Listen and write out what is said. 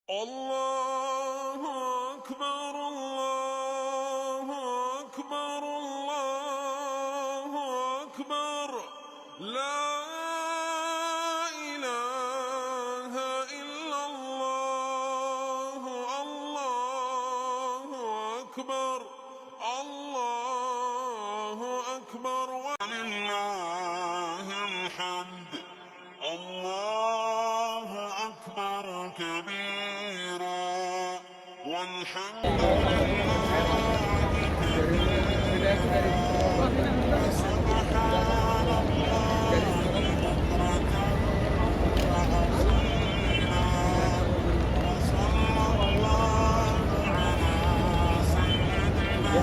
الله أكبر الله أكبر الله أكبر لا إله إلا الله الله أكبر الله أكبر ولله الحمد الله أكبر كبيرا والحمد لله كثيرا سبحان الله بكرة وأصيلا وصلى الله على سيدنا